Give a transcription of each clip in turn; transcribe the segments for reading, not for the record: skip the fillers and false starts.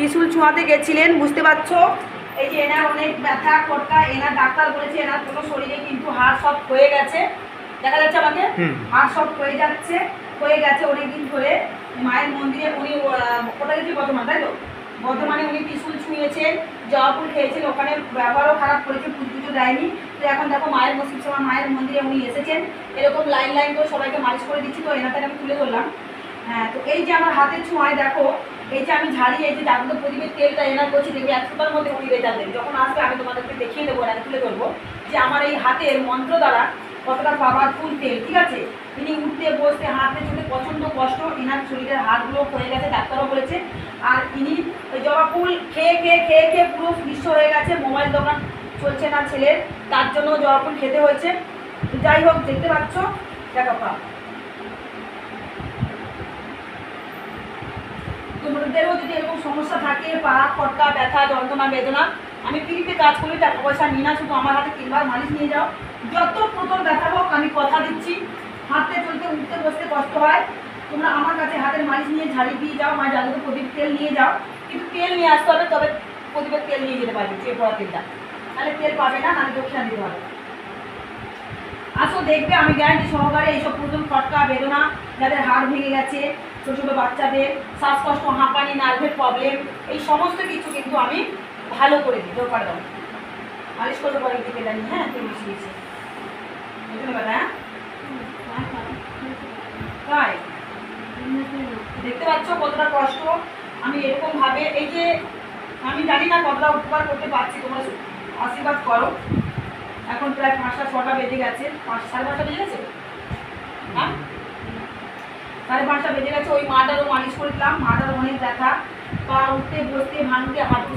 ত্রিশুল ছোঁয়াতে গেছিলেন, বুঝতে পারছো। এই যে এনার অনেক ব্যথা খটকা, এনার ডাক্তার বলেছে এনার কোনো শরীরে কিন্তু হাড় সব হয়ে গেছে, দেখা যাচ্ছে আমাকে, হাড় সব হয়ে যাচ্ছে, হয়ে গেছে অনেকদিন ধরে। মায়ের মন্দিরে উনি কোথায় গেছি, বর্ধমান, তাই তো, বর্ধমানে উনি ত্রিশুল ছুঁয়েছেন, জবা ফুল খেয়েছেন, ওখানে ব্যবহারও খারাপ করেছে, পুজো দেয়নি। তো এখন দেখো মায়ের মসজিদ সময় মায়ের মন্দিরে উনি এসেছেন, এরকম লাইন লাইন করে সবাইকে মালিশ করে দিচ্ছি। তো এনাটাকে আমি তুলে ধরলাম। হ্যাঁ, তো এই যে আমার হাতের ছোঁয়ায় দেখো, এই যে আমি ঝাড়িয়ে এই যে জাগ্রত প্রদীপের তেলটা এনার করছি, দেখবি 100টার মধ্যে উনি রেজাল্ট দেবে। যখন আসবে আমি তোমাদেরকে দেখিয়ে দেবো, এনাকে তুলে ধরবো যে আমার এই হাতের মন্ত্র দ্বারা কতটা পাওয়ারফুল তেল, ঠিক আছে। ইনি উঠতে বসতে হাঁটতে চলতে প্রচণ্ড কষ্ট, এনার শরীরের হাড়গুলো হয়ে গেছে, ডাক্তারও বলেছে। আর ইনি ওই জবা ফুল খেয়ে খেয়ে খেয়ে খেয়ে পুরো বিশ্ব হয়ে গেছে, মোবাইল দোকান চলছে না ছেলের, তার জন্য জবা ফুল খেতে হয়েছে। যাই হোক, দেখতে পাচ্ছ, দেখো তোমাদেরও যদি এরকম সমস্যা থাকে, পা খটকা, ব্যথা, যন্ত্রণা, বেদনা, আমি ফ্রিতে কাজ করি, টাকা পয়সা নিই না, শুধু আমার হাতে 3 বার মালিশ নিয়ে যাও। যত প্রথম ব্যথা হোক, আমি কথা দিচ্ছি, হাঁটতে চলতে উঠতে বসতে কষ্ট হয়, তোমরা আমার কাছে হাতের মালিশ নিয়ে ঝাড়ি দিয়ে যাও, মা জাগ্রত প্রদীপ তেল নিয়ে যাও। কিন্তু তেল নিয়ে আসতে হবে, তবে প্রদীপের তেল নিয়ে যেতে পারবে, চেয়ে পড়া তেলটা, তাহলে তেল পাবে না, নাহলে দক্ষিণা দিতে হবে। আসো, দেখবে আমি গ্যারান্টি সহকারে এইসব প্রথম খটকা, বেদনা, যাদের হাড় ভেঙে গেছে, ছোটো ছোটো বাচ্চাদের শ্বাসকষ্ট, হাঁপানি, নার্ভের প্রবলেম, এই সমস্ত কিছু কিন্তু আমি ভালো করে দিতে পারবো। মালিশ করতে পারি দিকে জানি, হ্যাঁ, তেল মিশিয়েছি, বুঝতে পারে, হ্যাঁ, তাই দেখতে পাচ্ছ কতটা কষ্ট। আমি এরকমভাবে, এই যে আমি জানি না কতটা উপকার করতে পারছি, তোমরা আশীর্বাদ করো। এখন প্রায় 5টা 6টা বেজে গেছে, 5:30 বেজে গেছে, হ্যাঁ, 5:30 বেজে গেছে। ওই মাটারও মালিশ করে দিলাম, মাটারও অনেক ব্যথা, পা উঠতে বসতে ভাঙতে হাঁটু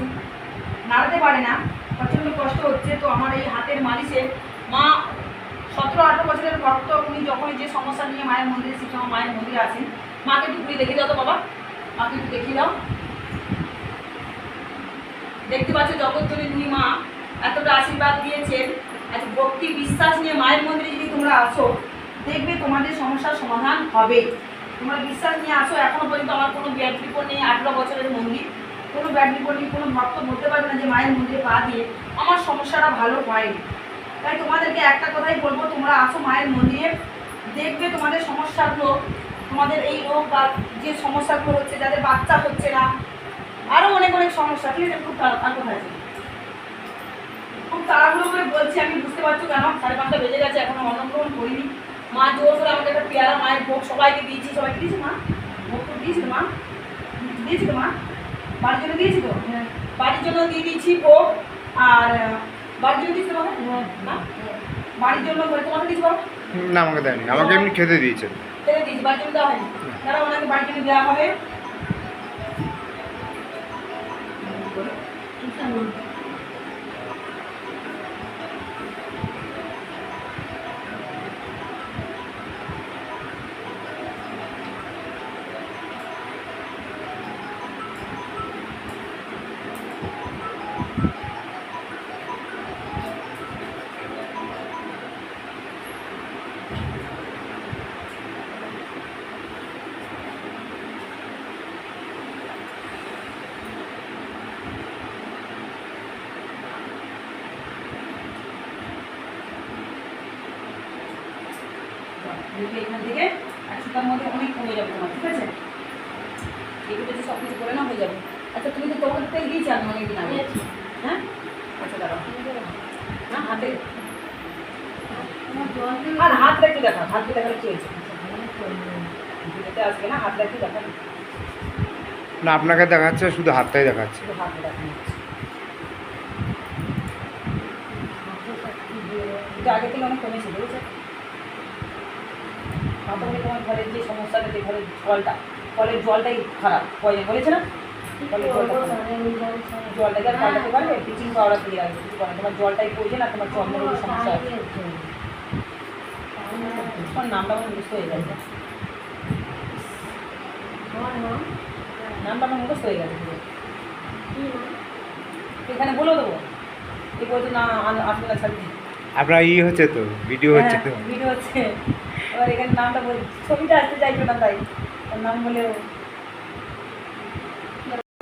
নাড়াতে পারে না, প্রচণ্ড কষ্ট হচ্ছে। তো আমার এই হাতের মালিশে মা 17-18 বছরের ভক্ত, উনি যখন যে সমস্যা নিয়ে মায়ের মন্দিরে শিক্ষা মায়ের মন্দিরে আছেন, মাকে একটু ঘুরিয়ে দেখিয়ে দাও তো বাবা, মাকে একটু দেখিয়ে দাও। দেখতে পাচ্ছ জগৎজননী মা এতটা আশীর্বাদ দিয়েছেন, এত ভক্তি বিশ্বাস নিয়ে মায়ের মন্দিরে যদি তোমরা আসো, দেখবে তোমাদের সমস্যার সমাধান হবে। তোমরা বিশ্বাস নিয়ে আসো। এখনো পর্যন্ত আমার কোনো ব্যাড রিপোর্ট নেই, 18 বছরের মন্দির, কোনো ব্যাড রিপোর্ট নেই। কোনো ভক্ত বলতে পারবে না যে মায়ের মন্দিরে পা দিয়ে আমার সমস্যাটা ভালো হয়নি। তাই তোমাদেরকে একটা কথাই বলবো, তোমরা আসো মায়ের মন্দিরে, দেখবে তোমাদের সমস্যাগুলো, তোমাদের এই রোগ বা যে সমস্যাগুলো হচ্ছে, যাদের বাচ্চা হচ্ছে না, আরও অনেক অনেক সমস্যা, ঠিক আছে। খুব কথা আছে, খুব তাড়াহুড়ো করে বলছি আমি, বুঝতে পারছো কেন, 5:30 বেজে গেছে, এখনো অন্নগ্রহণ করিনি। মা জোর করে আমাকে একটা পেয়ারা মায়ের ভোগ সবাইকে দিয়েছি, সবাইকে দিয়েছি মা, ভোগ তো দিয়েছিল মা, দিয়েছি তো মা, বাড়ির জন্য দিয়েছি তো, বাড়ির জন্য দিয়ে দিয়েছি ভোগ। আর বাড়ির জন্য দিয়েছি তোমাকে না, বাড়ির জন্য করে তোমাকে দিয়েছি বাবা না, আমাকে দেয়নি, আমাকে এমনি খেতে দিয়েছেন, খেতে দিয়েছি, বাড়ির জন্য দেওয়া হয়নি, তারা ওনাকে বাড়ির জন্য দেওয়া হবে। দেখবে এখান থেকে 100টার মধ্যে অনেক কমে যাবে তোমার, ঠিক আছে। এগুলো যদি সব কিছু করে না হয়ে যাবে। আচ্ছা, তুমি তো তোমাকে তেল দিয়েছি আমি অনেকদিন আগে, হ্যাঁ, আচ্ছা দাঁড়াও, হ্যাঁ, হাতে আর হাতটা একটু দেখা, হাতটা দেখালে কি হয়েছে, ভিডিওতে আসবে না, হাতটা একটু দেখা না, আপনাকে দেখাচ্ছে, শুধু হাতটাই দেখাচ্ছে, শুধু হাতটা দেখা যাচ্ছে, আগে থেকে অনেক কমেছে, বুঝেছে। তারপরে তোমার ঘরের যে সমস্যাটা, যে ঘরের জলটা, কলের জলটাই খারাপ বলেছে না, কলের জলটাকে আর পাল্টাতে পারবে, ব্লিচিং পাউডার দিয়ে রাখবে, কিছু করে তোমার জলটাই পড়ছে না, তোমার চর্মের সমস্যা আছে, তোমার নামটা আমার মুখস্থ হয়ে গেছে, নামটা আমার মুখস্থ হয়ে গেছে, এখানে বলে দেবো, এই বলছে না আসবে না, ছাড়ি আপনার হচ্ছে তো, ভিডিও হচ্ছে তো, ভিডিও হচ্ছে, এবার এখানে নামটা বল, ছবিটা আসতে চাইছো না, তাই নাম বলে